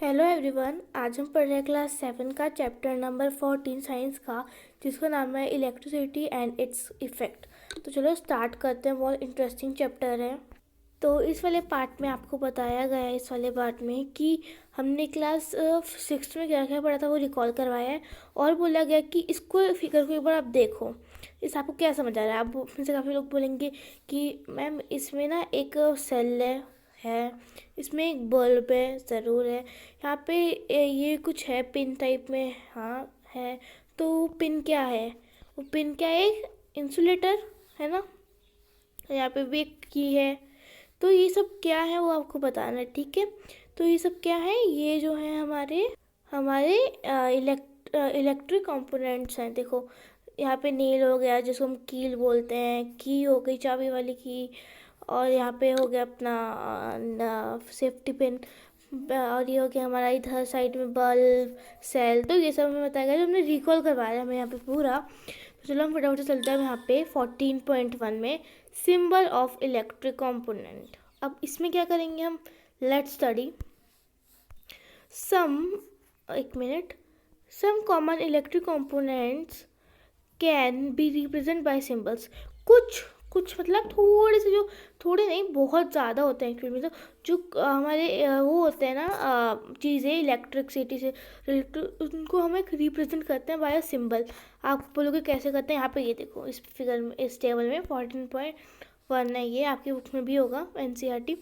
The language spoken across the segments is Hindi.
Hello everyone. आज हम पढ़ रहे हैं क्लास 7 का चैप्टर नंबर 14 साइंस का, जिसका नाम है इलेक्ट्रिसिटी एंड इट्स इफेक्ट। तो चलो स्टार्ट करते हैं। बहुत इंटरेस्टिंग चैप्टर है। तो इस वाले पार्ट में आपको बताया गया है, इस वाले पार्ट में, कि हमने क्लास 6 में क्या क्या पढ़ा था वो रिकॉल करवाया है। और बोला गया कि इसको फिगर को एक बार आप देखो, इस आपको क्या समझ आ रहा है। आप में से काफ़ी लोग बोलेंगे कि मैम इसमें ना एक सेल है, इसमें एक बल्ब है, ज़रूर है। यहाँ पे ये कुछ है पिन टाइप में, हाँ है। तो पिन क्या है? वो पिन क्या है? एक इंसुलेटर है ना। यहाँ पे भी एक की है। तो ये सब क्या है वो आपको बताना है, ठीक है। तो ये सब क्या है? ये जो है हमारे हमारे इलेक्ट्रिक कंपोनेंट्स हैं। देखो यहाँ पे नेल हो गया, जिसको हम कील बोलते हैं, की हो गई चाबी वाली की, और यहाँ पे हो गया अपना सेफ्टी पिन, और ये हो गया हमारा इधर साइड में बल्ब, सेल। तो ये सब हमें बताया गया, जो हमने रिकॉल करवाया है हमें यहाँ पे पूरा। तो चलो हम फटाफट से चलते हैं यहाँ पे 14.1 में, सिंबल ऑफ इलेक्ट्रिक कंपोनेंट। अब इसमें क्या करेंगे हम? लेट्स स्टडी सम, एक minute, some common electric components can be represent by symbols. कुछ कुछ मतलब थोड़े से, जो थोड़े नहीं बहुत ज़्यादा होते हैं एक्चुअली में। तो जो हमारे वो होते हैं ना चीज़ें इलेक्ट्रिसिटी से रिलेटेड, उनको हम एक रिप्रेजेंट करते हैं बाय अ सिंबल। आप बोलोगे कैसे करते हैं? यहाँ पे ये देखो, इस फिगर में, इस टेबल में 14.1 है, ये आपकी बुक में भी होगा एनसीईआरटी।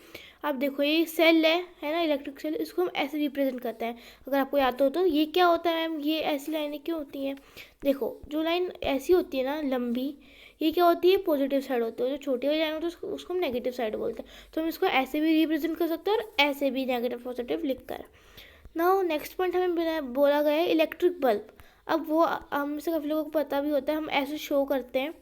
आप देखो ये सेल है ना, इलेक्ट्रिक सेल, इसको हम ऐसे रिप्रेजेंट करते हैं। अगर आपको याद हो तो ये क्या होता है मैम, ये ऐसी लाइनें क्यों होती हैं? देखो जो लाइन ऐसी होती है ना लंबी, ये क्या होती है? पॉजिटिव साइड होती है। जो छोटी वाली लाइन होती है उसको हम नेगेटिव साइड बोलते हैं। तो हम इसको ऐसे भी रिप्रेजेंट कर सकते हैं और ऐसे भी, नेगेटिव पॉजिटिव लिख कर। नाउ नेक्स्ट पॉइंट हमें बोला गया है इलेक्ट्रिक बल्ब। अब वो हम से काफ़ी लोगों को पता भी होता है, हम ऐसे शो करते हैं।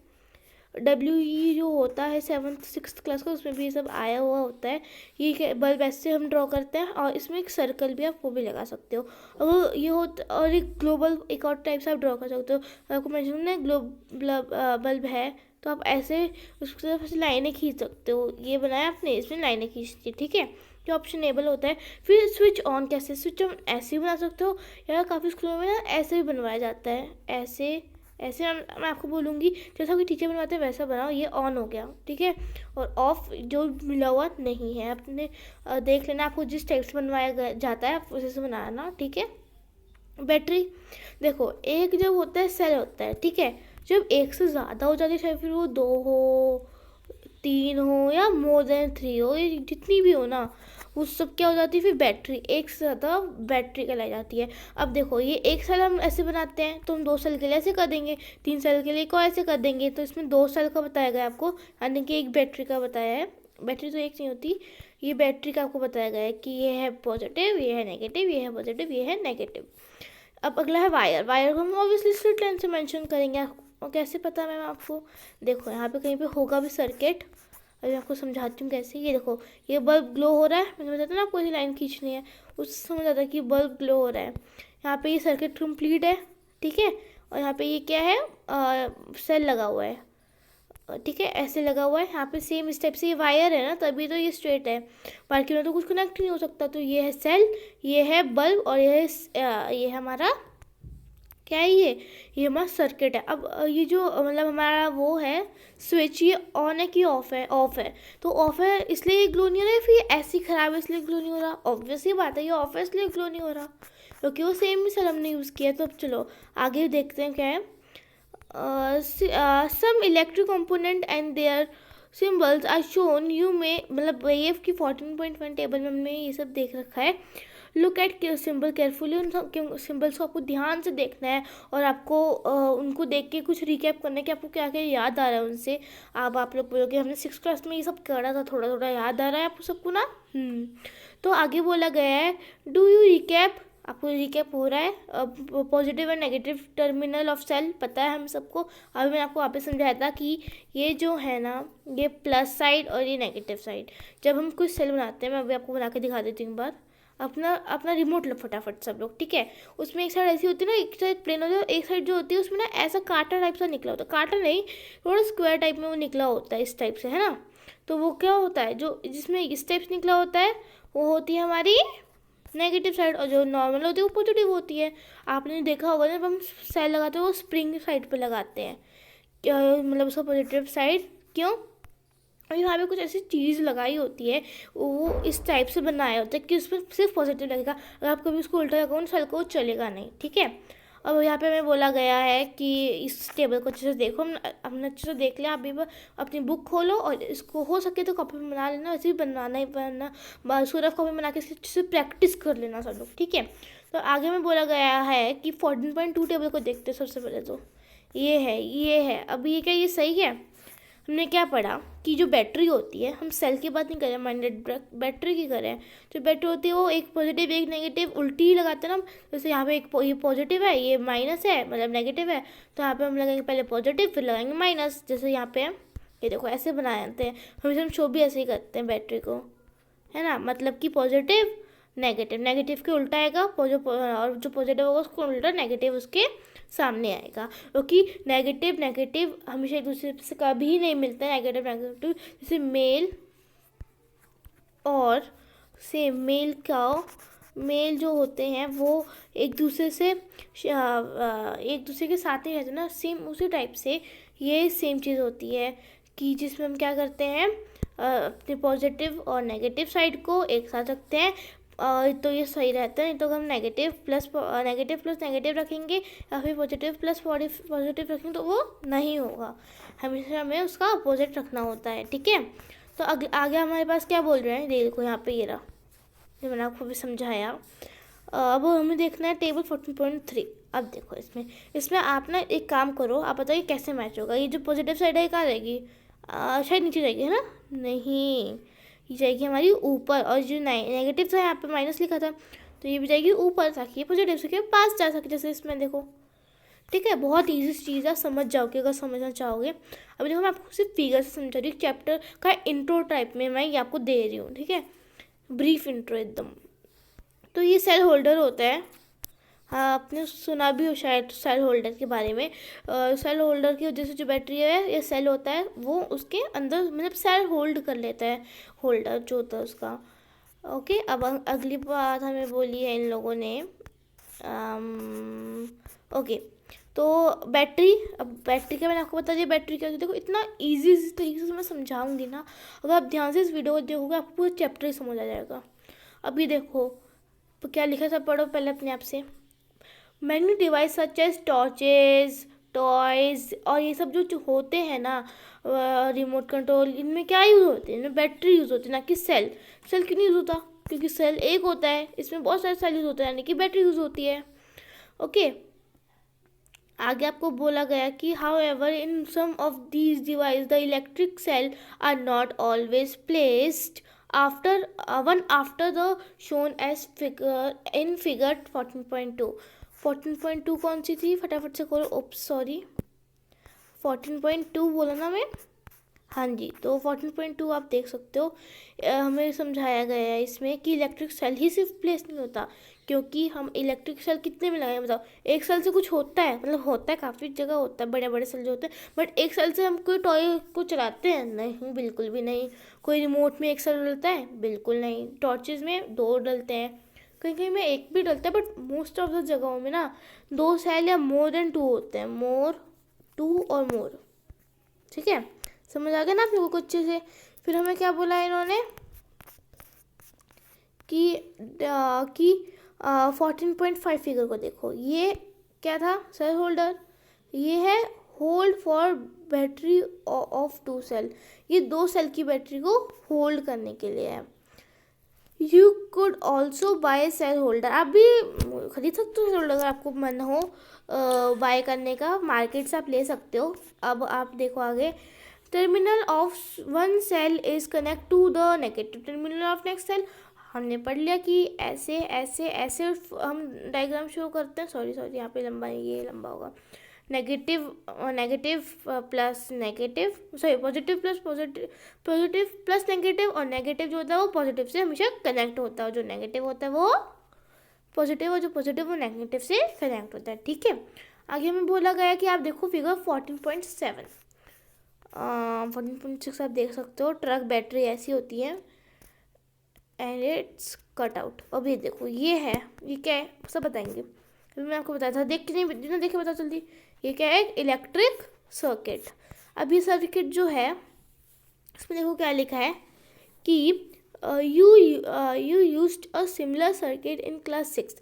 WE जो होता है 7th 6th क्लास का, उसमें भी ये सब आया हुआ होता है। ये बल्ब ऐसे हम ड्रॉ करते हैं, और इसमें एक सर्कल भी आप वो भी लगा सकते हो। अगर ये हो, और एक ग्लोबल एक और टाइप से आप ड्रॉ कर सकते हो। आपको मेंशन ना बल्ब है, तो आप ऐसे उसकी तरफ ऐसे लाइनें खींच सकते हो। ये बनाया आपने, इसमें लाइनें खींचती, ठीक है, जो ऑप्शनेबल होता है। फिर स्विच ऑन कैसे? स्विच ऑन ऐसे भी बना सकते हो, या काफ़ी स्कूलों में ना ऐसे भी बनवाया जाता है। ऐसे ऐसे मैं आपको बोलूँगी जैसा कि टीचर बनवाते हैं वैसा बनाओ। ये ऑन हो गया, ठीक है। और ऑफ जो मिला हुआ नहीं है, अपने देख लेना, आपको जिस टाइप से बनवाया जाता है आप उसी से बनाना, ठीक है। बैटरी देखो, एक जब होता है सेल होता है, ठीक है। जब एक से ज़्यादा हो जाती है, चाहे फिर वो 2 हो, 3 हो, या मोर देन 3 हो, ये जितनी भी हो ना, उस सब क्या हो जाती है फिर बैटरी, एक से ज़्यादा बैटरी कहलाई जाती है। अब देखो ये एक सेल हम ऐसे बनाते हैं, तो हम 2 सेल के लिए ऐसे कर देंगे, 3 सेल के लिए को ऐसे कर देंगे। तो इसमें 2 सेल का बताया गया आपको, यानी कि एक बैटरी का बताया है। बैटरी तो एक नहीं होती, ये बैटरी का आपको बताया गया है कि ये है पॉजिटिव, ये है नेगेटिव, ये है पॉजिटिव, ये है नेगेटिव। अब अगला है वायर। वायर को हम ऑब्वियसली स्ट्रेट लाइन से मेंशन करेंगे। और कैसे पता मैम आपको? देखो यहाँ पे कहीं पे होगा भी सर्किट, अभी आपको समझाती हूँ कैसे। ये देखो, ये बल्ब ग्लो हो रहा है, मैंने बताया था ना आपको ऐसी लाइन खींचनी है, उससे समझ आता है कि बल्ब ग्लो हो रहा है। यहाँ पे ये सर्किट कंप्लीट है, ठीक है। और यहाँ पे ये क्या है? सेल लगा हुआ है, ठीक है, ऐसे लगा हुआ है। यहाँ पे सेम इस टाइप से ये वायर है ना, तभी तो ये स्ट्रेट है, बाकी में तो कुछ कनेक्ट नहीं हो सकता। तो ये है सेल, ये है बल्ब, और ये है हमारा क्या है? ये हमारा सर्किट है। अब ये जो मतलब हमारा वो है स्विच, ये ऑन है कि ऑफ है? ऑफ है। तो ऑफ है इसलिए ये ग्लो नहीं हो रहा है, फिर ये ऐसी ख़राब है इसलिए ग्लो नहीं हो रहा? ऑब्वियस ही बात है, ये ऑफ है इसलिए ग्लो नहीं हो रहा, क्योंकि वो सेम ही सेल हमने यूज़ किया। तो अब चलो आगे देखते हैं क्या है। Some electric component and there symbols are shown यू में, मतलब ये की 14.1 टेबल में हमने ये सब देख रखा है। लुक एट सिंबल केयरफुली, उन सिम्बल्स को आपको ध्यान से देखना है, और आपको उनको देख के कुछ रिकैप करना है कि आपको क्या क्या याद आ रहा है उनसे। अब आप लोग बोलोगे हमने 6th क्लास में ये सब करा था, थोड़ा थोड़ा याद आ रहा है आपको सबको ना। तो आगे बोला गया है, डू यू रिकैप? आपको रिकैप हो रहा है? पॉजिटिव और नेगेटिव टर्मिनल ऑफ सेल पता है हम सबको। अभी मैंने आपको वापस समझाया था कि ये जो है ना, ये प्लस साइड और ये नेगेटिव साइड। जब हम कुछ सेल बनाते हैं, मैं अभी आपको बना के दिखा देती हूँ एक बार। अपना अपना रिमोट लो फटाफट सब लोग, ठीक है। उसमें एक साइड ऐसी होती है ना, एक साइड प्लेन होती है, एक साइड जो होती है उसमें ना ऐसा कांटा टाइप सा निकला होता है। कांटा नहीं, थोड़ा स्क्वायर टाइप में वो निकला होता है, इस टाइप से, है ना। तो वो क्या होता है, जो जिसमें इस टाइप से निकला होता है, वो होती है हमारी नेगेटिव साइड, और जो नॉर्मल होती है वो पॉजिटिव होती है। आपने देखा होगा जब हम सेल लगाते हैं वो स्प्रिंग साइड पे लगाते हैं, मतलब उसका पॉजिटिव साइड। क्यों? और यहाँ पे कुछ ऐसी चीज़ लगाई होती है, वो इस टाइप से बनाया होता है कि उसमें सिर्फ पॉजिटिव लगेगा। अगर आप कभी उसको उल्टा लगाओ सेल को, चलेगा नहीं, ठीक है। अब यहाँ पे हमें बोला गया है कि इस टेबल को अच्छे से देखो, हमने अच्छे से देख लिया। आप भी अपनी बुक खोलो और इसको हो सके तो कॉपी में बना लेना, वैसे भी बनवाना ही बनना, सूरफ कॉपी बना के इसकी अच्छे से प्रैक्टिस कर लेना सब लोग, ठीक है। तो आगे में बोला गया है कि 14.2 टेबल को देखते हैं सबसे पहले। तो ये है। अब ये क्या, ये सही है? हमने क्या पढ़ा कि जो बैटरी होती है, हम सेल की बात नहीं कर रहे, माइंडेड बैटरी की कर रहे हैं। जो बैटरी होती है वो एक पॉजिटिव एक नेगेटिव उल्टी ही लगाते हैं ना। जैसे यहाँ पे ये पॉजिटिव है, ये माइनस है, मतलब नेगेटिव है, तो यहाँ पे हम लगाएंगे पहले पॉजिटिव फिर लगाएंगे माइनस। जैसे यहाँ पे ये देखो ऐसे बनाए जाते हैं, हमेशा हम शो भी ऐसे ही करते हैं बैटरी को, है ना। मतलब कि पॉजिटिव नेगेटिव के उल्टा आएगा, और जो पॉजिटिव होगा उसको उल्टा नेगेटिव उसके सामने आएगा, क्योंकि नेगेटिव हमेशा एक दूसरे से कभी नहीं मिलता है। नेगेटिव जैसे मेल और सेम, मेल जो होते हैं वो एक दूसरे के साथ नहीं रहते ना, सेम उसी टाइप से ये सेम चीज़ होती है कि जिसमें हम क्या करते हैं, अपने पॉजिटिव और नेगेटिव साइड को एक साथ रखते हैं, तो ये सही रहता है। नहीं तो हम नेगेटिव प्लस नेगेटिव रखेंगे या फिर पॉजिटिव प्लस पॉजिटिव रखेंगे तो वो नहीं होगा, हमेशा हमें उसका अपोजिट रखना होता है, ठीक है। तो आगे हमारे पास क्या बोल रहे हैं, देखो यहाँ पे ये रहा, ये मैंने आपको भी समझाया। अब हमें देखना है टेबल 14.3। अब देखो इसमें आप ना एक काम करो, आप बताइए कैसे मैच होगा। ये जो पॉजिटिव साइड है कहाँ रहेगी, शायद नीचे जाएगी, है ना? नहीं, ये जाएगी हमारी ऊपर, और जो नेगेटिव था यहाँ पे माइनस लिखा था तो ये भी जाएगी ऊपर, ताकि ये पॉजिटिव के पास जा सके, जैसे इसमें देखो, ठीक है। बहुत ईजी चीज़ है, समझ जाओगे अगर समझना चाहोगे। अभी देखो मैं आपको सिर्फ फिगर से समझा रही हूँ, चैप्टर का इंट्रो टाइप में मैं ये आपको दे रही हूँ, ठीक है, ब्रीफ इंट्रो एकदम। तो ये सेल होल्डर होता है, हाँ आपने सुना भी हो शायद सेल होल्डर के बारे में। सेल होल्डर की वजह से जो बैटरी है, ये सेल होता है वो उसके अंदर, मतलब सेल होल्ड कर लेता है, होल्डर जो होता है उसका। ओके, अब अगली बात हमें बोली है इन लोगों ने, ओके। तो बैटरी, अब बैटरी का मैंने आपको बता दिया, बैटरी क्या होती है। देखो इतना ईजी तरीके से मैं समझाऊंगी ना, अगर आप ध्यान से इस वीडियो को देखोगे आपको पूरा चैप्टर ही समझ आ जाएगा। अभी देखो तो क्या लिखा, सब पढ़ो पहले अपने आप से। Many device such as torches, toys और ये सब जो होते हैं ना, रिमोट कंट्रोल, इनमें क्या यूज़ होते हैं, इनमें बैटरी यूज़ होती है, ना कि सेल। सेल क्यों नहीं यूज़ होता? क्योंकि सेल एक होता है, इसमें बहुत सारे सेल यूज़ होते हैं, यानी कि बैटरी यूज़ होती है। ओके, आगे आपको बोला गया कि however in some of these device the electric cell are not always placed after the shown as figure 14.2। 14.2 कौन सी थी, फटाफट से करो, ओप्स सॉरी, 14.2 बोला ना मैं, हाँ जी। तो 14.2 आप देख सकते हो, हमें समझाया गया है इसमें कि इलेक्ट्रिक सेल ही सिर्फ प्लेस नहीं होता, क्योंकि हम इलेक्ट्रिक सेल कितने में लगाए बताओ। एक सेल से कुछ होता है, मतलब होता है, काफ़ी जगह होता है, बड़े बड़े सेल जो होते हैं, बट एक सेल से हम कोई टॉय को चलाते हैं नहीं, बिल्कुल भी नहीं। कोई रिमोट में एक सेल डलता है, बिल्कुल नहीं। टॉर्चेज में 2 डलते हैं, कहीं कहीं में 1 भी डलता है, बट मोस्ट ऑफ द जगहों में ना 2 सेल या मोर देन 2 होते हैं, 2 और मोर, ठीक है। समझ आ गया ना आप लोगों को अच्छे से। फिर हमें क्या बोला है इन्होंने कि 14.5 फिगर को देखो, ये क्या था, सेल होल्डर। ये है hold for battery of 2 cell, ये 2 सेल की बैटरी को होल्ड करने के लिए है। You could also buy cell holder, आप भी खरीद सकते हो सेल होल्डर, अगर आपको मन हो बाय करने का, मार्केट से आप ले सकते हो। अब आप देखो आगे, terminal of one cell is connect to the negative terminal of next cell. हमने पढ़ लिया कि ऐसे ऐसे ऐसे हम डायग्राम शो करते हैं, सॉरी यहाँ पे लंबा, ये लंबा होगा, negative plus negative, sorry positive plus negative, और नेगेटिव जो होता है वो पॉजिटिव से हमेशा कनेक्ट होता है, जो नेगेटिव होता है वो पॉजिटिव, और जो पॉजिटिव वो नेगेटिव से कनेक्ट होता है, ठीक है। आगे हमें बोला गया कि आप देखो फिगर 14.7, 14.6 आप देख सकते हो। ट्रक बैटरी ऐसी होती है, एंड इट्स कट आउट। अब ये देखो, ये है, ये क्या है सब बताएंगे। अभी मैं आपको बताया था, देख के नहीं, बिना देखे बता जल्दी। ये क्या है? Electric circuit. अब ये सर्किट जो है, इसमें देखो क्या लिखा है कि you used a similar circuit in class 6।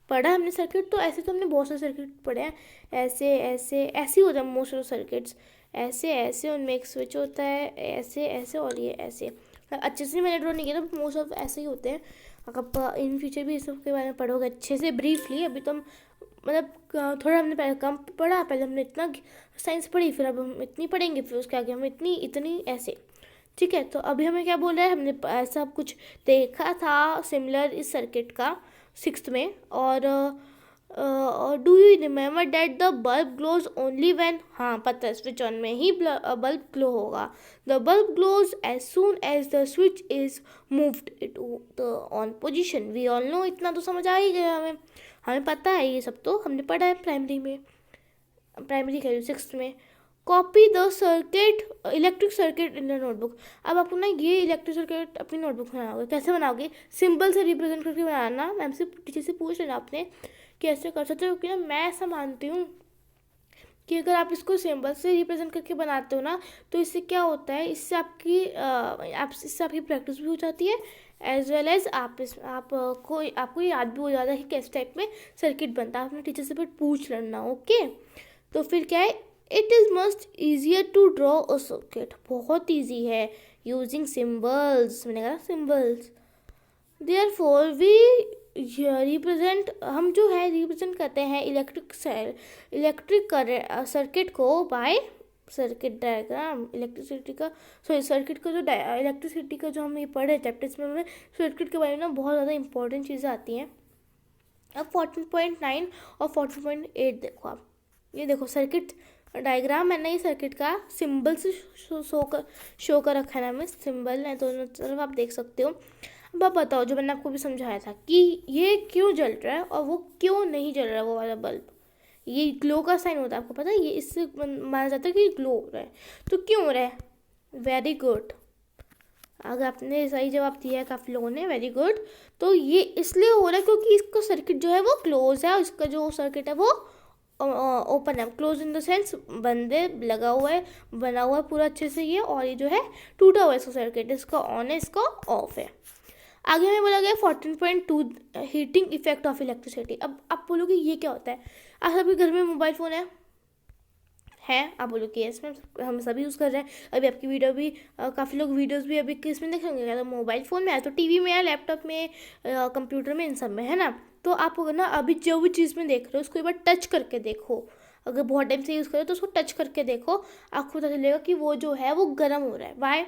पढ़ा हमने सर्किट, तो ऐसे तो हमने बहुत सारे सर्किट पढ़े हैं। ऐसे ऐसे ऐसे ही होता है मोस्ट ऑफ सर्किट्स, ऐसे ऐसे, उनमें एक स्विच होता है, ऐसे ऐसे, और ये ऐसे। अच्छे से मैंने ड्रॉ नहीं किया था, मोस्ट ऑफ ऐसे ही होते हैं। अगर इन फ्यूचर भी इस सब के बारे में पढ़ोगे अच्छे से ब्रीफली। अभी तो हम मतलब थोड़ा हमने पहले कम पढ़ा, पहले हमने इतना साइंस पढ़ी, फिर अब हम इतनी पढ़ेंगे, फिर उसके आगे हम इतनी इतनी ऐसे। ठीक है, तो अभी हमें क्या बोल रहा है, हमने ऐसा कुछ देखा था सिमिलर इस सर्किट का 6th में। और do you remember that the bulb glows only when, हाँ पता है, स्विच ऑन में ही बल्ब ग्लो होगा। The bulb glows as soon as the switch is moved it the on position. We all know, इतना तो समझ आ ही गया हमें, हमें पता है, ये सब तो हमने पढ़ा है प्राइमरी में, प्राइमरी कह रही 6th में। Copy the circuit, electric circuit in the notebook. अब आपको ना ये इलेक्ट्रिक सर्किट अपनी नोटबुक में बनाओगे। कैसे बनाओगे? सिंबल से रिप्रेजेंट करके बनाना। मैम से, टीचर से पूछ लेना आपने कैसे कर सकते हो, क्योंकि ना मैं ऐसा मानती हूँ कि अगर आप इसको सिंबल से रिप्रेजेंट करके बनाते हो ना, तो इससे क्या होता है, इससे आपकी प्रैक्टिस भी हो जाती है, एज वेल एज आपको याद भी हो जाता है कि किस टाइप में सर्किट बनता है। अपने टीचर से फिर पूछ लेना, ओके। तो फिर क्या है, it is must easier to draw a circuit. बहुत ईजी है यूजिंग सिम्बल्स, मैंने कहा सिम्बल्स। देयरफॉर वी रिप्रेजेंट, हम जो है रिप्रेजेंट करते हैं इलेक्ट्रिक सर्किट को बाय सर्किट डायग्राम। इलेक्ट्रिसिटी का सर्किट का जो इलेक्ट्रिसिटी का जो हम ये पढ़े चैप्टर्स में, हमें सर्किट के बारे में ना बहुत ज़्यादा इंपॉर्टेंट चीज़ें आती हैं। अब 14.9 और 14.8 देखो आप, ये देखो सर्किट डायग्राम है ना, ये सर्किट का सिंबल से शो कर रखा है ना, हमें सिंबल है दोनों तरफ, आप देख सकते हो। अब आप बताओ, जो मैंने आपको भी समझाया था कि ये क्यों जल रहा है और वो क्यों नहीं जल रहा है, वो वाला बल्ब। ये ग्लो का साइन होता है, आपको पता है, ये इससे माना जाता है कि ग्लो हो रहा है। तो क्यों हो रहा है? वेरी गुड, अगर आपने सही जवाब दिया है काफ़ी लोगों ने, वेरी गुड। तो ये इसलिए हो रहा है क्योंकि इसका सर्किट जो है वो क्लोज है, और इसका जो सर्किट है वो ओपन है। क्लोज इन द सेंस बंदे लगा हुआ है, बना हुआ है पूरा अच्छे से ये, और ये जो है टूटा हुआ है इसका सर्किट, इसका ऑन है, इसका ऑफ है। आगे हमें बोला गया 14.2 हीटिंग इफेक्ट ऑफ इलेक्ट्रिसिटी। अब आप बोलोगे ये क्या होता है? आप सभी घर में मोबाइल फ़ोन है? आप बोलो कि इसमें हम सभी यूज़ कर रहे हैं। अभी आपकी वीडियो भी काफ़ी लोग वीडियोस भी अभी किस में देखेंगे, या तो मोबाइल फ़ोन में, या तो टीवी में, या लैपटॉप में, कंप्यूटर में, इन सब में, है ना। तो आप ना अभी जो भी चीज़ में देख रहे हो उसको एक बार टच करके देखो। अगर बहुत टाइम से यूज़ करो तो उसको टच करके देखो, आपको पता चलेगा कि वो जो है वो गर्म हो रहा है। वाई?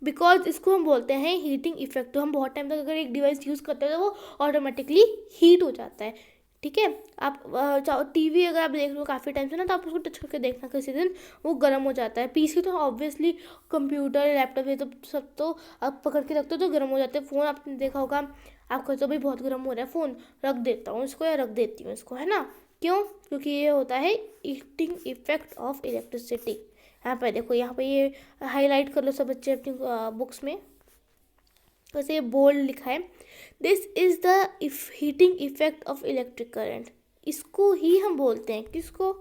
बिकॉज इसको हम बोलते हैं हीटिंग इफेक्ट। तो हम बहुत टाइम तक अगर एक डिवाइस यूज़ करते हैं तो वो ऑटोमेटिकली हीट हो जाता है। ठीक है, आप टीवी अगर आप देख रहे हो काफ़ी टाइम से ना, तो आप उसको टच करके देखना, किसी दिन वो गर्म हो जाता है। पीसी तो ऑब्वियसली, कंप्यूटर, लैपटॉप, ये तो सब तो आप पकड़ के रखते हो तो गर्म हो जाते हैं। फ़ोन आपने देखा होगा, आप कहते हो भाई बहुत गर्म हो रहा है फ़ोन, रख देता हूँ इसको, या रख देती हूँ इसको, है ना। क्यों? क्योंकि ये होता है हीटिंग इफेक्ट ऑफ इलेक्ट्रिसिटी। यहाँ पर देखो, यहाँ पर ये हाईलाइट कर लो सब बच्चे अपनी बुक्स में, वैसे ये बोल्ड लिखा है, this is the heating effect of electric current. इसको ही हम बोलते हैं, किसको?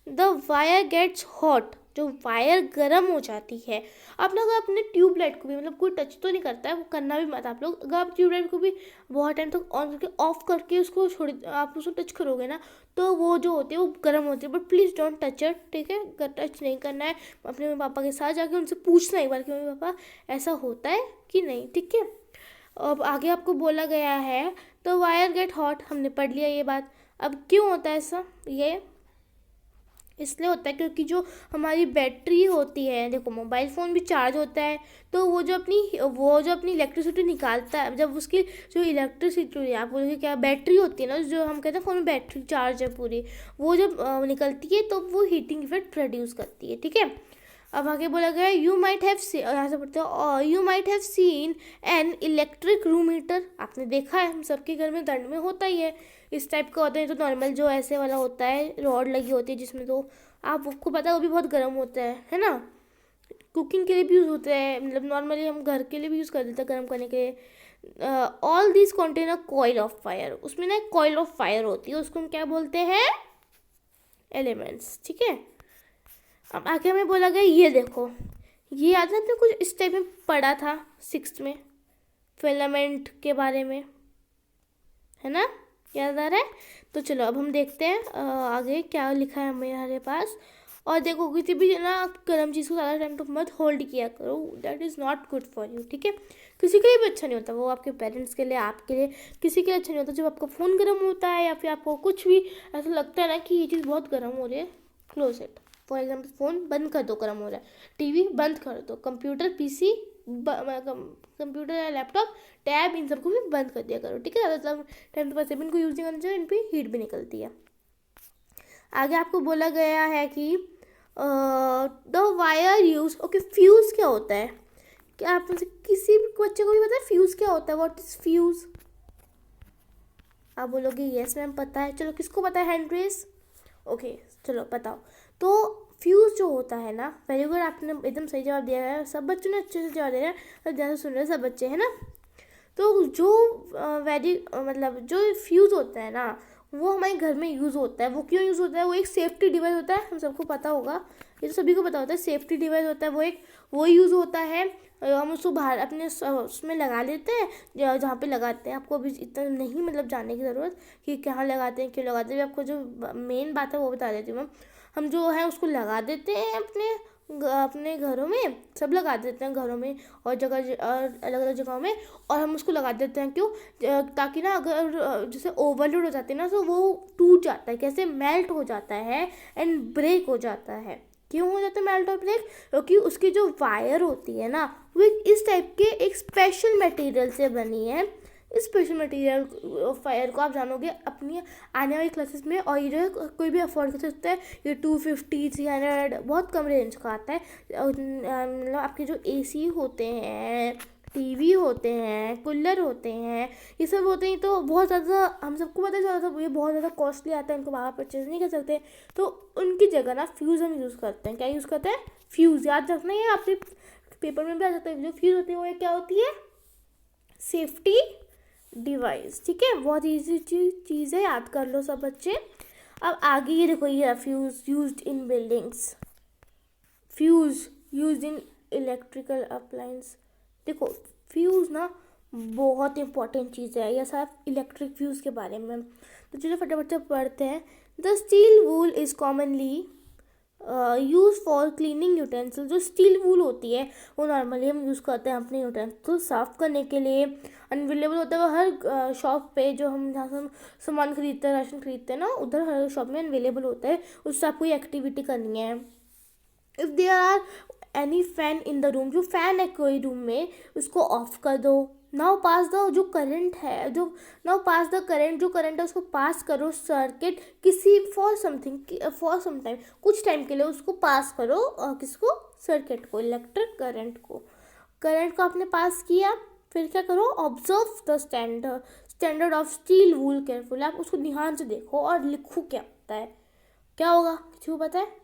द वायर गेट्स हॉट, जो वायर गर्म हो जाती है। आप लोग अपने ट्यूबलाइट को भी, मतलब कोई टच तो नहीं करता है, वो करना भी मत आप लोग। अगर आप ट्यूबलाइट को भी बहुत टाइम तक ऑन करके ऑफ करके उसको आप उसको टच करोगे ना, तो वो जो होती है वो गर्म होती है। But please don't touch it, ठीक है, टच नहीं करना है। अपने मम्मी पापा के साथ जाके उनसे पूछना एक बार कि मम्मी पापा ऐसा होता है कि नहीं, ठीक है। अब आगे आपको बोला गया है तो वायर गेट हॉट, हमने पढ़ लिया ये बात। अब क्यों होता है ऐसा? ये इसलिए होता है क्योंकि जो हमारी बैटरी होती है, देखो मोबाइल फ़ोन भी चार्ज होता है, तो वो जो अपनी इलेक्ट्रिसिटी निकालता है, जब उसकी जो इलेक्ट्रिसिटी, आप बोलोगे क्या, बैटरी होती है ना, जो हम कहते हैं फ़ोन में बैटरी चार्ज है पूरी, वो जब निकलती है तो वो हीटिंग इफेक्ट प्रोड्यूस करती है, ठीक है। अब आगे बोला गया, यू माइट हैव, यहाँ से पढ़ते हो, you might have seen an electric room heater. आपने देखा है, हम सबके घर में दंड में होता ही है, इस टाइप का होता है। तो नॉर्मल जो ऐसे वाला होता है, रॉड लगी होती है जिसमें, तो आपको पता है वो भी बहुत गर्म होता है ना। कुकिंग के लिए भी यूज़ होता है, मतलब नॉर्मली हम घर के लिए भी यूज़ कर देते हैं गर्म करने के लिए। All this contain a coil of fire, उसमें ना कॉइल ऑफ फायर होती है, उसको हम क्या बोलते हैं, एलिमेंट्स, ठीक है। अब आगे हमें बोला गया ये देखो, ये याद है तो कुछ इस टाइप में पढ़ा था 6th में फिलामेंट के बारे में, है ना, याद आ रहा है। तो चलो अब हम देखते हैं आगे क्या लिखा है हमारे पास। और देखो किसी भी ना गर्म चीज़ को ज़्यादा टाइम तक मत होल्ड किया करो, that is not good for you, ठीक है। किसी के लिए भी अच्छा नहीं होता, वो आपके पेरेंट्स के लिए, आपके लिए, किसी के लिए अच्छा नहीं होता। जब आपका फ़ोन गर्म होता है या फिर आपको कुछ भी ऐसा लगता है ना कि ये चीज़ बहुत गर्म हो रही है, close it. For example phone बंद कर दो, गर्म हो रहा है, टीवी बंद कर दो, कंप्यूटर पीसी कंप्यूटर या लैपटॉप टैब इन सबको भी बंद कर दिया करो, ठीक है। ज़्यादा टाइम तो वैसे भी इनको यूज़ नहीं करना चाहिए, इन पर हीट भी निकलती है। आगे आपको बोला गया है कि the wire use, okay fuse क्या होता है, क्या आप में से किसी भी बच्चे को भी पता है फ्यूज़ क्या होता है, व्हाट इज़ फ्यूज़। आप बोलोगे यस मैम पता है, चलो किसको पता है हैंड रेस, ओके चलो बताओ। तो फ्यूज़ जो होता है ना, वेरी गुड, आपने एकदम सही जवाब दिया है, सब बच्चों ने अच्छे से जवाब दिया है, और ध्यान से सुन रहे हैं सब बच्चे, है ना। तो जो मतलब जो फ्यूज़ होता है ना, वो हमारे घर में यूज़ होता है। वो क्यों यूज़ होता है, वो एक सेफ्टी डिवाइस होता है, हम सबको पता होगा, ये तो सभी को पता होता है, सेफ्टी डिवाइस होता है वो एक, वो यूज़ होता है। हम उसको बाहर अपने उसमें लगा लेते हैं, जहाँ पे लगाते हैं, आपको अभी इतना नहीं मतलब जानने की ज़रूरत कि कहाँ लगाते हैं, क्यों लगाते हैं, आपको जो मेन बात है वो बता देती हूँ मैं। हम जो है उसको लगा देते हैं अपने घरों में, सब लगा देते हैं घरों में और जगह अलग अलग जगहों में, और हम उसको लगा देते हैं क्यों, ताकि ना अगर जैसे ओवरलोड हो जाती है ना, तो वो टूट जाता है, कैसे मेल्ट हो जाता है एंड ब्रेक हो जाता है। क्यों हो जाता है मेल्ट और ब्रेक, क्योंकि उसकी जो वायर होती है ना, वो इस टाइप के एक स्पेशल मटेरियल से बनी है। इस स्पेशल मटेरियल फायर को आप जानोगे अपनी आने वाली क्लासेस में, और ये जो है कोई भी अफोर्ड कर सकता है, ये 250 300 बहुत कम रेंज का आता है। मतलब आपके जो एसी होते हैं, टीवी होते हैं, कूलर होते हैं, ये सब होते हैं, तो बहुत ज़्यादा हम सबको पता है ज़्यादा ये बहुत ज़्यादा कॉस्टली आता है, इनको बाहर परचेज नहीं कर सकते, तो उनकी जगह ना फ्यूज़ हम यूज़ करते हैं। क्या यूज़ करते हैं, फ्यूज़, याद रखना है, आपके पेपर में भी आ सकता है। जो फ्यूज़ होती है वो क्या होती है, सेफ्टी डिवाइस, ठीक है, बहुत इजी चीज़ है, याद कर लो सब बच्चे। अब आगे ये देखो, ये fuse used in buildings, fuse used in electrical appliance. देखो फ्यूज़ ना बहुत इंपॉर्टेंट चीज़ है, यह सब इलेक्ट्रिक फ्यूज़ के बारे में। तो चलो फटाफट से पढ़ते हैं। The steel wool is commonly use for cleaning utensil. जो स्टील वूल होती है वो नॉर्मली हम यूज़ करते हैं अपने यूटेंसिल साफ़ करने के लिए। अनअवेलेबल होता है वो हर शॉप पे, जो हम जहाँ से हम सामान खरीदते हैं, राशन खरीदते हैं ना, उधर हर शॉप में अनअवेलेबल होता है। उससे आपको ये एक्टिविटी करनी है। If there are any fan in the room, जो फैन है कोई रूम में, उसको ऑफ कर दो। नाउ पास द जो करंट है, जो नाउ पास द करंट, जो करंट है उसको पास करो सर्किट किसी for something, for some time, कुछ टाइम के लिए उसको पास करो, किसको, सर्किट को, इलेक्ट्रिक करंट को। करंट को आपने पास किया, फिर क्या करो, observe the standard of steel wool careful. आप उसको ध्यान से देखो और लिखो क्या होता है, क्या होगा, किसी को पता है।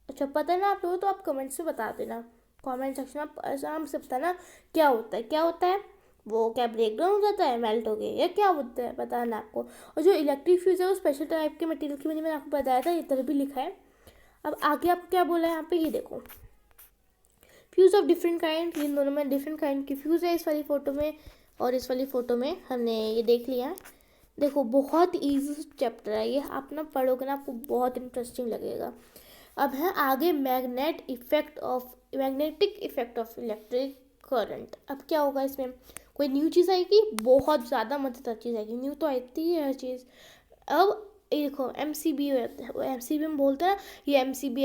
अच्छा पता है ना आप लोगों, तो आप कमेंट्स में बता देना, कमेंट सेक्शन में आराम से बताना क्या होता है, क्या होता है वो, क्या ब्रेक डाउन हो जाता है, मेल्ट हो गई, या क्या होता है बताना आपको। और जो इलेक्ट्रिक फ्यूज है वो स्पेशल टाइप के मटेरियल की वजह मैंने आपको बताया था, इधर भी लिखा है। अब आगे आप क्या बोला है यहाँ पे, ये देखो फ्यूज ऑफ डिफरेंट काइंड, इन दोनों में डिफरेंट काइंड की फ्यूज है, इस वाली फ़ोटो में और इस वाली फ़ोटो में हमने ये देख लिया है। देखो बहुत ईजी चैप्टर है ये, आप ना पढ़ोगे ना आपको बहुत इंटरेस्टिंग लगेगा। अब है आगे magnetic effect of electric current. अब क्या होगा इसमें, कोई न्यू चीज़ आएगी, बहुत ज़्यादा मज़ेदार चीज़ आएगी, न्यू तो आती है हर चीज़। अब ये देखो MCB MCB हम बोलते हैं, ये MCB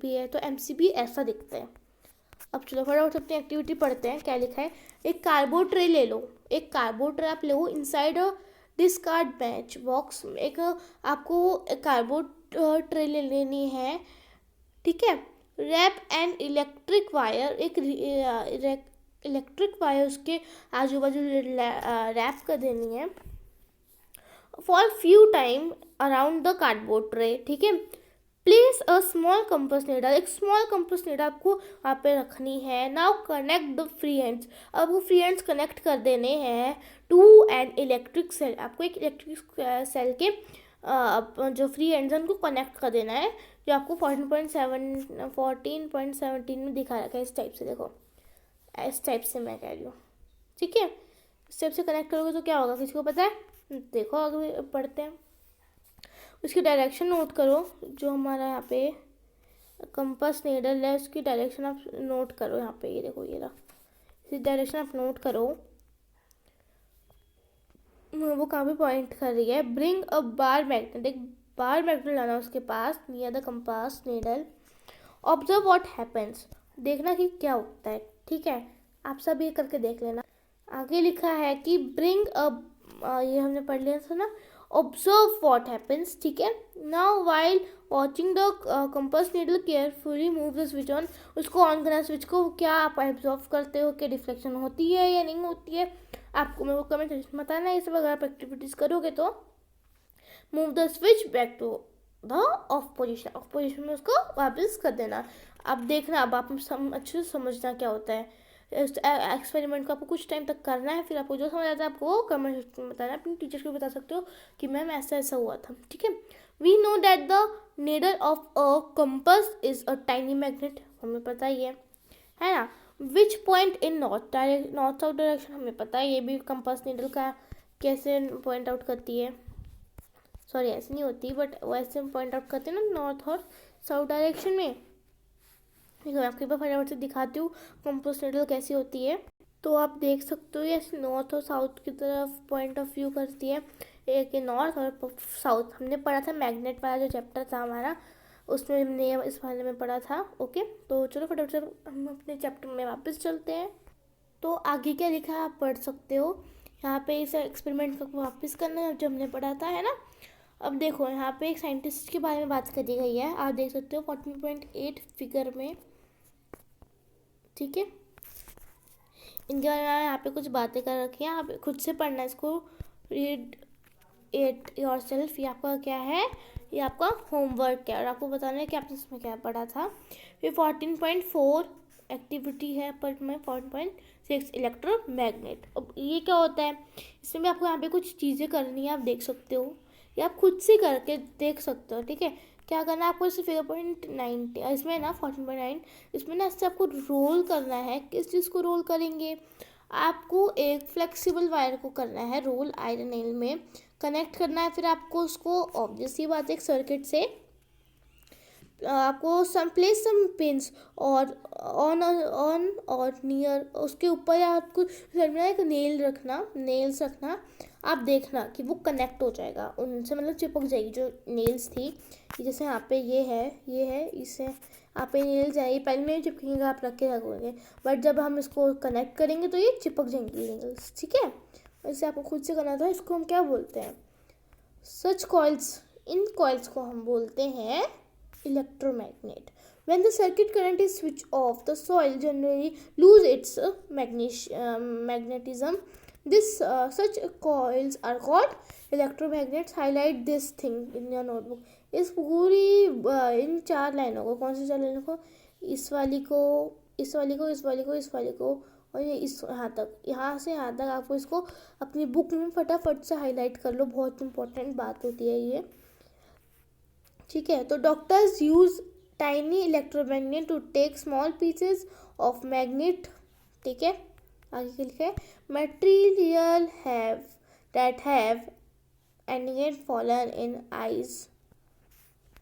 है, तो MCB ऐसा दिखता है। अब चलो फटाफट अपनी एक्टिविटी पढ़ते हैं, क्या लिखा है। एक कार्डबोर्ड ट्रे ले लो, एक कार्डबोर्ड ट्रे आप लो, इनसाइड डिस्कार्ड मैच बॉक्स, एक आपको कार्डबोर्ड ट्रे ले लेनी है, ठीक है। रैप एंड इलेक्ट्रिक वायर, एक इलेक्ट्रिक वायर उसके आजू बाजू रैप कर देनी है, for few time around the cardboard tray, ठीक है। Place a small compass needle, एक स्मॉल कंपास नीडल आपको वहाँ पे रखनी है। Now connect the free hands, अब वो फ्री हैंड्स कनेक्ट कर देने हैं टू एन इलेक्ट्रिक सेल, आपको एक इलेक्ट्रिक सेल के जो फ्री हैंड्स हैं उनको कनेक्ट कर देना है, जो आपको 14.17 में दिखा रखा है इस टाइप से। देखो इस टाइप से मैं कह रही हूँ, ठीक है। इस टाइप से कनेक्ट करोगे तो क्या होगा, किसी को पता है? देखो आगे पढ़ते हैं। उसकी डायरेक्शन नोट करो, जो हमारा यहाँ पे कंपास नीडल है उसकी डायरेक्शन आप नोट करो। यहाँ पे ये देखो, ये रहा, इसी डायरेक्शन आप नोट करो। वो कहाँ पे पॉइंट कर रही है? ब्रिंग अ बार मैग्नेट, एक बार मैग्नेट लाना उसके पास near the compass needle. Observe what happens, देखना कि क्या होता है, ठीक है। आप सब ये करके देख लेना। आगे लिखा है कि ब्रिंग अ, ये हमने पढ़ लिया था ना, ऑब्जर्व व्हाट हैपेंस, ठीक है। Now while watching the compass needle carefully move the switch on, उसको ऑन करना स्विच को। क्या आप ऑब्जर्व करते हो कि रिफ्लेक्शन होती है या नहीं होती है? आपको मेरे को कमेंट सेक्शन में बताना है। इस अगर आप एक्टिविटीज करोगे तो move the switch back to the off position, off position में उसको वापस कर देना। अब देखना, अब आप अच्छे से समझना क्या होता है। एक्सपेरिमेंट को आपको कुछ टाइम तक करना है, फिर आपको जो समझ आता है आपको वो कमेंट सेक्शन में बताना है। अपने टीचर को बता सकते हो कि मैम ऐसा ऐसा हुआ था, ठीक है। We know that the needle of a compass is a tiny magnet, हमें पता ही है ना। Which point in north south direction, हमें पता है ये भी कंपास नीडल का कैसे पॉइंट आउट करती है। सॉरी ऐसे नहीं होती, बट वैसे पॉइंट आउट करते हैं ना नॉर्थ और साउथ डायरेक्शन में। मैं आपके पास फटाफट से दिखाती हूँ कंपास नीडल कैसी होती है। तो आप देख सकते हो ये नॉर्थ और साउथ की तरफ पॉइंट ऑफ व्यू करती है। एक नॉर्थ और साउथ हमने पढ़ा था, मैग्नेट वाला जो चैप्टर था हमारा, उसमें हमने इस बारे में पढ़ा था। ओके, तो चलो फटाफट से हम अपने चैप्टर में वापस चलते हैं। तो आगे क्या लिखा है आप पढ़ सकते हो। यहाँ पे इस एक्सपेरिमेंट को वापस करना है जो हमने पढ़ा था, है ना। अब देखो यहाँ पे एक साइंटिस्ट के बारे में बात करी गई है, आप देख सकते हो 14.8 फिगर में, ठीक है। इनके बारे में यहाँ पे कुछ बातें कर रखी हैं, आप खुद से पढ़ना है इसको, रीड इट योर सेल्फ। ये आपका क्या है, ये आपका होमवर्क है और आपको बताना है कि आपने इसमें क्या पढ़ा था। फिर 14.4 एक्टिविटी है, पर मैं 14.6 इलेक्ट्रोमैग्नेट। अब ये क्या होता है, इसमें भी आपको यहाँ पे कुछ चीज़ें करनी है, आप देख सकते हो या आप खुद से करके देख सकते हो, ठीक है। क्या करना है आपको, इसे 0.9 इसमें ना 14.9 इसमें ना इससे आपको रोल करना है। किस चीज़ को रोल करेंगे, आपको एक फ्लेक्सिबल वायर को करना है रोल, आयरन नेल में कनेक्ट करना है। फिर आपको उसको ऑब्वियस ही बात है एक सर्किट से आपको प्लेस सम पिंस और ऑन और नियर उसके ऊपर आपको एक नेल्स रखना। आप देखना कि वो कनेक्ट हो जाएगा उनसे, मतलब चिपक जाएगी जो नेल्स थी। जैसे यहाँ पे ये है इससे आप ये नेल्स है, ये पहले में चिपकेंगे, आप रख के रखोगे, बट जब हम इसको कनेक्ट करेंगे तो ये चिपक जाएंगी नेल्स, ठीक है। वैसे आपको खुद से करना था। इसको हम क्या बोलते हैं, सच कॉइल्स, इन कॉइल्स को हम बोलते हैं electromagnet. When the circuit current is switched off, the soil generally lose its magnetism. Such coils are called electromagnets. Highlight this thing in your notebook. इस पूरी इन 4 लाइनों को, कौन सी 4 लाइनों को, इस वाली को, इस वाली को, इस वाली को, इस वाली को और ये इस यहाँ तक, यहाँ से यहाँ तक आपको इसको अपनी बुक में फटाफट से हाईलाइट कर लो, बहुत इंपॉर्टेंट बात होती है ये, ठीक है। तो doctors use tiny electromagnet to take small pieces of magnet, ठीक है। आगे लिखा है material have that have and fallen in eyes,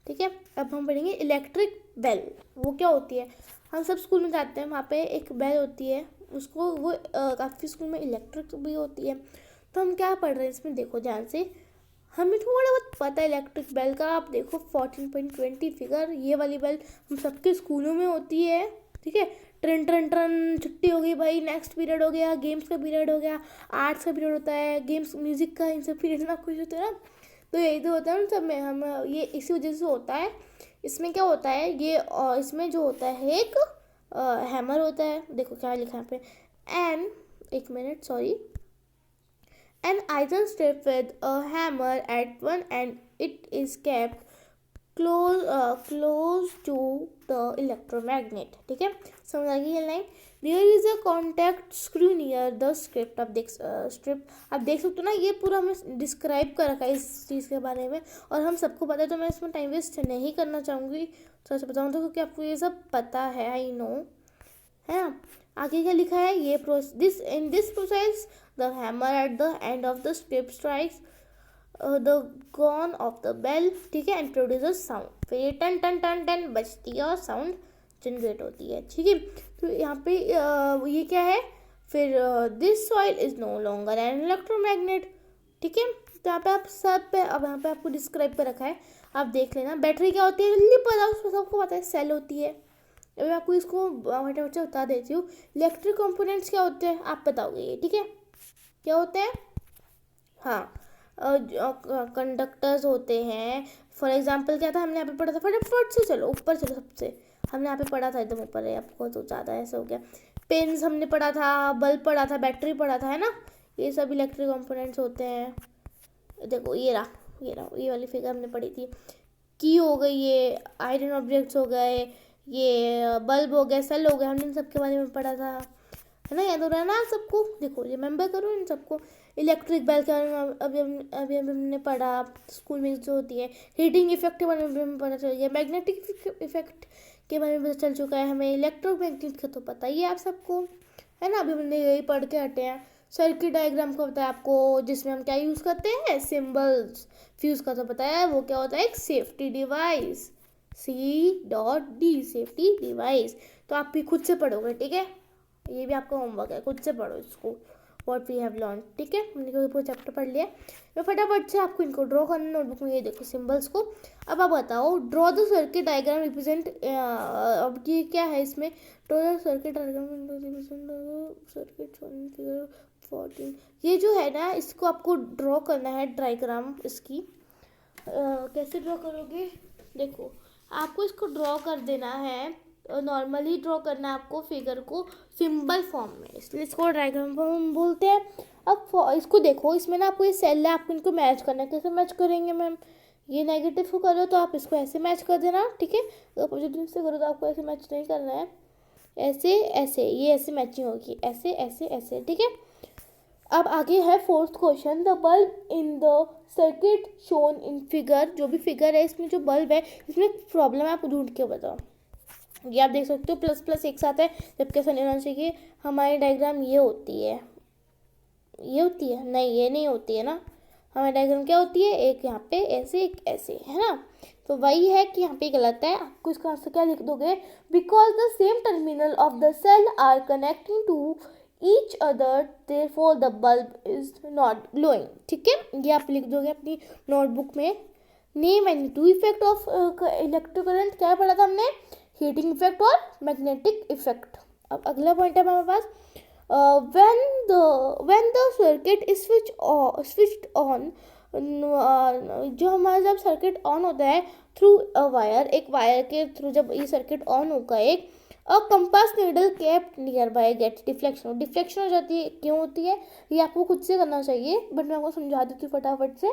ठीक है। अब हम पढ़ेंगे इलेक्ट्रिक बेल। वो क्या होती है, हम सब स्कूल में जाते हैं, वहाँ पे एक बेल होती है, उसको वो काफ़ी स्कूल में इलेक्ट्रिक भी होती है। तो हम क्या पढ़ रहे हैं इसमें, देखो ध्यान से, हमें थोड़ा बहुत पता है इलेक्ट्रिक बेल का। आप देखो 14.20 फिगर, ये वाली बेल हम सबके स्कूलों में होती है, ठीक है। ट्रन ट्रन ट्रन, छुट्टी हो गई भाई, नेक्स्ट पीरियड हो गया, गेम्स का पीरियड हो गया, आर्ट्स का पीरियड होता है, गेम्स म्यूजिक का, इन सब पीरियड में कुछ होता है ना। तो यही तो होता है ना सब में, हम ये इसी वजह से होता है। इसमें क्या होता है, ये इसमें जो होता है एक हैमर होता है, देखो क्या लिखा है यहाँ पे, एक minute sorry, an iron strip with a hammer at one end, it is kept close to the electromagnet. ठीक है, समझ आ गई ये line. There is a contact screw near the strip. आप देख सकते हो ना, ये पूरा हमें डिस्क्राइब कर रखा है इस चीज़ के बारे में, और हम सबको पता है, तो मैं इसमें टाइम वेस्ट नहीं करना चाहूँगी. सच बताऊँ तो, क्योंकि आपको ये सब पता है, आई नो, है ना. आगे क्या लिखा है, ये in this process the hammer at the end of the strip strikes the gong of the bell. ठीक है, एंड प्रोड्यूस साउंड. फिर ये टन टन टन टन बजती है और साउंड जनरेट होती है. ठीक है, तो यहाँ पे ये क्या है, फिर this soil is no longer an electromagnet. ठीक है, तो यहाँ पे आप सब पे, अब यहाँ पे आपको डिस्क्राइब कर रखा है, आप देख लेना. बैटरी क्या होती है जल्दी पता, उसको सबको पता है, सेल होती है. अभी आपको इसको फटाफट से बता देती हूँ. इलेक्ट्रिक कंपोनेंट्स क्या होते हैं आप बताओगे ये. ठीक है, क्या होते हैं, हाँ, कंडक्टर्स होते हैं. फॉर एग्जाम्पल क्या था, हमने यहाँ पे पढ़ा था, फटाफट से चलो ऊपर चलो, सबसे हमने यहाँ पे पढ़ा था, एकदम ऊपर है, आपको तो ज़्यादा ऐसा हो गया. पेन्स हमने पढ़ा था, बल्ब पढ़ा था, बैटरी पढ़ा था, है ना. ये सब इलेक्ट्रिक कंपोनेंट्स होते हैं. देखो ये रहा, ये वाली फिगर हमने पढ़ी थी. की हो गई, ये आयरन ऑब्जेक्ट्स हो गए, ये बल्ब हो गया, सेल हो गया, हमने इन सब के बारे में पढ़ा था, है ना. याद हो रहा है ना आप सबको. देखो रिमेंबर करो इन सबको. इलेक्ट्रिक बेल के बारे में अभी हमने पढ़ा स्कूल में, जो होती है. हीटिंग इफेक्ट के बारे में हमें पता चल गया. मैग्नेटिक इफेक्ट के बारे में पता चल चुका है हमें. इलेक्ट्रोमैग्नेट का तो पता ही है आप सबको, है ना. अभी हमने यही पढ़ के हटे हैं. सर्किट डायग्राम का पता है आपको, जिसमें हम क्या यूज़ करते हैं, सिंबल्स. फ्यूज़ का तो पता है, वो क्या होता है, एक safety device. C.D safety device. तो आप भी खुद से पढ़ोगे. ठीक है, ये भी आपका होमवर्क है, खुद से पढ़ो इसको. What we have learn. ठीक है, हमने पूरा चैप्टर पढ़ लिया. मैं फटाफट से आपको इनको ड्रॉ करना नोटबुक में. ये देखो सिंबल्स को. अब आप बताओ, draw the circuit diagram represent. अब ये क्या है इसमें, draw the circuit diagram circuit figure 14. ये जो है ना, इसको आपको ड्रॉ करना है डायग्राम इसकी. कैसे ड्रॉ करोगे, देखो आपको इसको ड्रॉ कर देना है. नॉर्मली ड्रॉ करना है आपको फिगर को सिंबल फॉर्म में, इसलिए इसको डायग्राम फॉर्म बोलते हैं. अब इसको देखो, इसमें ना आपको ये सेल है, आपको इनको मैच करना है. कैसे मैच करेंगे मैम, ये नेगेटिव को करो तो आप इसको ऐसे मैच कर देना. ठीक है, अगर पॉजिटिव से करो तो आपको ऐसे मैच नहीं करना है, ऐसे ऐसे, ये ऐसे मैचिंग होगी, ऐसे ऐसे ऐसे. ठीक है, अब आगे है fourth question. The bulb in the circuit shown in figure. जो भी फिगर है इसमें, जो बल्ब है इसमें प्रॉब्लम है, आप ढूंढ के बताओ. ये आप देख सकते हो, प्लस प्लस एक साथ है, जबकि ऐसा नहीं होना चाहिए. हमारी डायग्राम ये होती है, नहीं ये नहीं होती है ना. हमारी डायग्राम क्या होती है, एक यहाँ पे ऐसे, एक ऐसे, है ना. तो वही है कि यहाँ पे गलत है. आपको इसका आंसर क्या लिख दोगे, because the same terminal of the cell are connecting to each other therefore the bulb is not glowing. ठीक है, ये आप लिख दोगे अपनी नोटबुक में. Name and two effect of electric current क्या पढ़ा था हमने, हीटिंग इफेक्ट और मैग्नेटिक इफेक्ट. अब अगला पॉइंट है हमारे पास, when the circuit is switched on. जो हमारा जब सर्किट ऑन होता है थ्रू अ वायर, एक वायर के थ्रू जब ये सर्किट ऑन होगा, एक a compass needle kept nearby gets deflection हो जाती है. क्यों होती है, ये आपको खुद से करना चाहिए, बट मैं आपको समझा देती हूँ फटाफट से.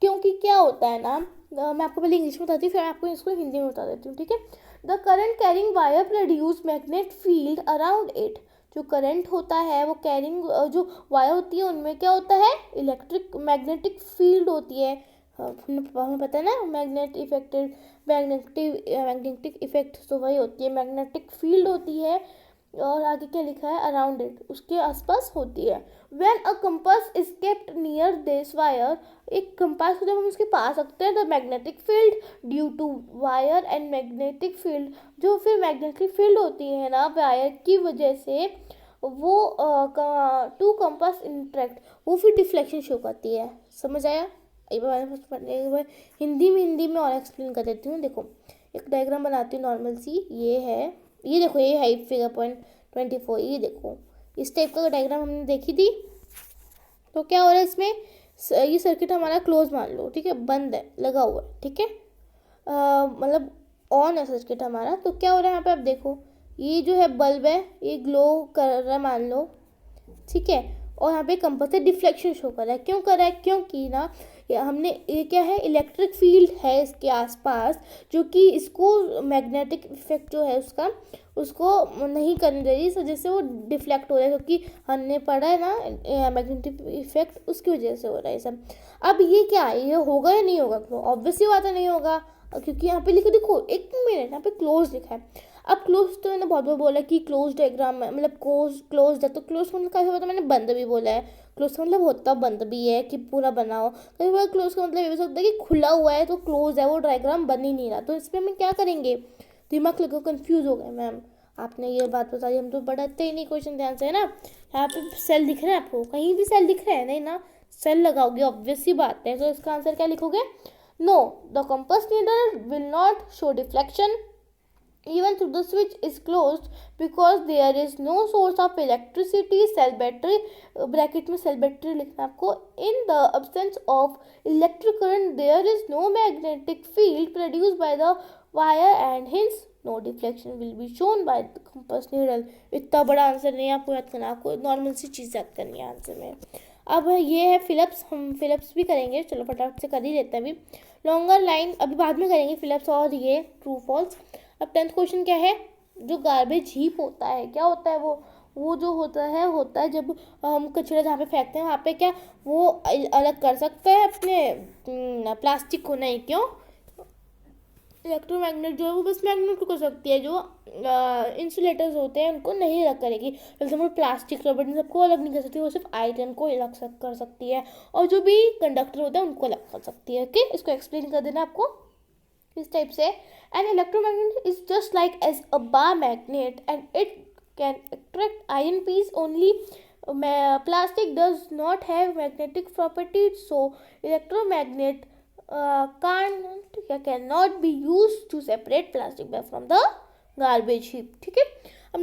क्योंकि क्या होता है ना, मैं आपको पहले इंग्लिश में बताती हूँ, फिर आपको इसको हिंदी में बता देती हूँ. ठीक है, the current carrying wire produce magnet field around it. जो करंट होता है वो कैरिंग, जो वायर होती है उनमें क्या होता है, इलेक्ट्रिक मैग्नेटिक फील्ड होती है. हमें पता है ना, मैग्नेटिक इफेक्ट, तो वही होती है, मैग्नेटिक फील्ड होती है. और आगे क्या लिखा है, अराउंड इट, उसके आसपास होती है. When a compass is kept near this wire. एक कंपास को जब हम उसके पास रखते हैं, the magnetic field due to wire and magnetic field, जो फिर मैग्नेटिक फील्ड होती है ना वायर की वजह से, वो टू कंपास इंटरेक्ट, वो फिर डिफ्लेक्शन शो करती है. समझ आया. एक बार हिंदी में और एक्सप्लेन कर देती हूँ. देखो एक डायग्राम बनाती हूँ नॉर्मल सी. ये है, ये देखो, ये है फिगर पॉइंट 24. ये देखो, इस टाइप का डायग्राम हमने देखी थी. तो क्या हो रहा है इसमें, ये सर्किट हमारा क्लोज मान लो. ठीक है, बंद है, लगा हुआ है. ठीक है, मतलब ऑन है सर्किट हमारा. तो क्या हो रहा है यहाँ पे, आप देखो, ये जो है बल्ब है, ये ग्लो कर रहा है मान लो. ठीक है, और यहाँ पे कंपास से डिफ्लेक्शन शो कर रहा है. क्यों कर रहा है, क्योंकि ना हमने ये क्या है, इलेक्ट्रिक फील्ड है इसके आसपास जो कि इसको मैग्नेटिक इफेक्ट जो है उसको नहीं करने दे रही, जिससे वो डिफ्लेक्ट हो रहा है, क्योंकि हमने पढ़ा है ना मैग्नेटिक इफेक्ट, उसकी वजह से हो रहा है सब। अब ये क्या है, ये होगा या नहीं होगा? तो ऑब्वियसली बात है नहीं होगा, क्योंकि यहाँ पे लिखो, देखो एक मिनट, यहाँ पे क्लोज लिखा है। अब क्लोज तो मैंने बहुत बार बोला कि क्लोज डायग्राम में मतलब क्लोज है, तो क्लोज मतलब काफ़ी बार तो मैंने बंद भी बोला है। क्लोज का मतलब होता बंद भी है कि पूरा बना हो, कई बार क्लोज का मतलब ये भी हो सकता है कि खुला हुआ है तो क्लोज है, वो डायग्राम बन ही नहीं रहा, तो इसमें हम क्या करेंगे? दिमाग लगा, कंफ्यूज हो गए मैम, आपने ये बात बताई, हम तो पढ़ते ही नहीं क्वेश्चन ध्यान से, है ना। यहाँ पे सेल दिख रहा है आपको, कहीं भी सेल दिख रहा है नहीं ना, सेल लगाओगे ऑब्वियस सी बात है, तो इसका आंसर क्या लिखोगे? No, the compass needle will not show deflection even though the switch is closed because there is no source of electricity. Cell battery bracket में सेल बैटरी लिखना आपको। in the absence of electric current there is no magnetic field produced by the wire and hence no deflection will be shown by the compass needle। इतना बड़ा आंसर नहीं आपको याद करना, आपको नॉर्मल सी चीज़ याद करनी है आंसर में। अब ये है फिलिप्स, हम फिलिप्स भी करेंगे, चलो फटाफट से कर ही लेते हैं अभी। लॉन्गर लाइन अभी बाद में करेंगे फिलिप्स, और ये ट्रू फॉल्स। अब 10th क्वेश्चन क्या है? जो गार्बेज हीप होता है, क्या होता है वो जो होता है जब हम कचरा जहाँ पे फेंकते हैं वहाँ पे क्या वो अलग कर सकता है अपने प्लास्टिक को? नहीं, क्यों? इलेक्ट्रोमैग्नेट जो है वो बस मैग्नेट को कर सकती है, जो इंसुलेटर्स होते हैं उनको नहीं अलग करेगी। जैसे प्लास्टिक रबड़ इन सबको अलग नहीं कर सकती, वो सिर्फ आयरन को अलग कर सकती है, और जो भी कंडक्टर होता है उनको अलग कर सकती है। ओके, इसको एक्सप्लेन कर देना आपको इस टाइप से। An electromagnet is just like as a bar magnet and it can attract iron piece only. Plastic does not have magnetic properties, so electromagnet cannot be used to separate plastic bag from the garbage heap। ठीक है, अब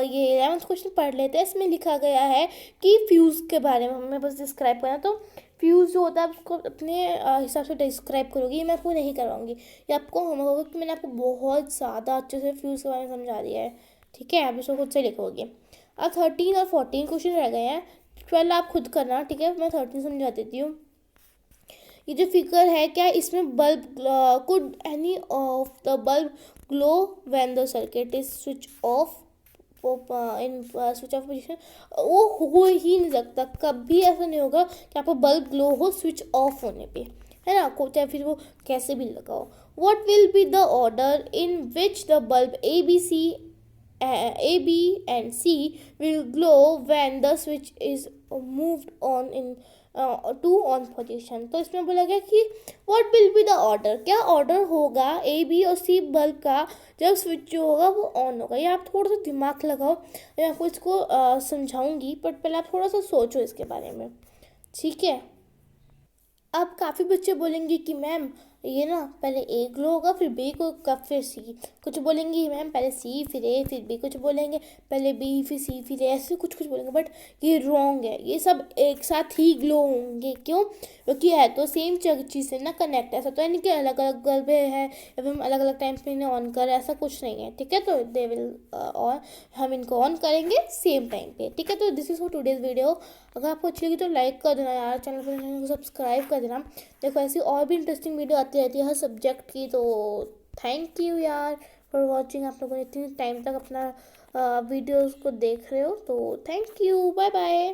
ये 11th क्वेश्चन पढ़ लेते हैं। इसमें लिखा गया है कि फ्यूज़ के बारे में हमें बस डिस्क्राइब करना, तो फ्यूज़ जो होता है उसको अपने हिसाब से डिस्क्राइब करोगी, ये मैं आपको नहीं करवाऊंगी, ये आपको होमवर्क होगा कि मैंने आपको बहुत ज़्यादा अच्छे से फ्यूज़ के बारे में समझा दिया है। ठीक है, आप इसको खुद से लिखोगे। अब 13 और 14 क्वेश्चन रह गए हैं, 12 आप खुद करना। ठीक है, मैं 13 समझा देती हूँ। ये जो फिगर है क्या, इसमें bulb could any of the bulb glow when the circuit is switch off in switch off position? वो हो ही नहीं सकता, कभी ऐसा नहीं होगा कि आपका बल्ब ग्लो हो स्विच ऑफ होने पे, है ना, को चाहे फिर वो कैसे भी लगाओ। What will be the order in which the bulb A, B and C will glow when the switch is moved on in to on position? तो इसमें बोला गया कि what will be the order, क्या ऑर्डर होगा A, B और C बल्ब का जब स्विच जो होगा वो ऑन होगा। ये आप थोड़ा सा दिमाग लगाओ, मैं आपको इसको समझाऊंगी, बट पहले आप थोड़ा सा सोचो इसके बारे में। ठीक है, अब काफ़ी बच्चे बोलेंगे कि मैम ये ना पहले ए ग्लो होगा फिर बी को कब फिर सी, कुछ बोलेंगे मैम पहले सी फिर ए फिर बी, कुछ बोलेंगे पहले बी फिर सी फिर ए, ऐसे कुछ बोलेंगे, बट ये रॉन्ग है, ये सब एक साथ ही ग्लो होंगे। क्यों? क्योंकि है तो सेम चीज़ से ना कनेक्ट, ऐसा तो है नहीं कि अलग अलग बल्ब है या फिर हम अलग अलग टाइम पे इन्हें ऑन करें, ऐसा कुछ नहीं है। ठीक है, तो दे विल ऑन, हम इनको ऑन करेंगे सेम टाइम पे। ठीक है, तो this is for today's video. अगर आपको अच्छी लगी तो लाइक कर देना यार, चैनल को सब्सक्राइब कर देना। देखो ऐसी और भी इंटरेस्टिंग वीडियो आती रहती है हर सब्जेक्ट की। तो थैंक यू यार फॉर वॉचिंग, आप लोगों ने इतनी टाइम तक अपना वीडियोस को देख रहे हो, तो थैंक यू, बाय बाय।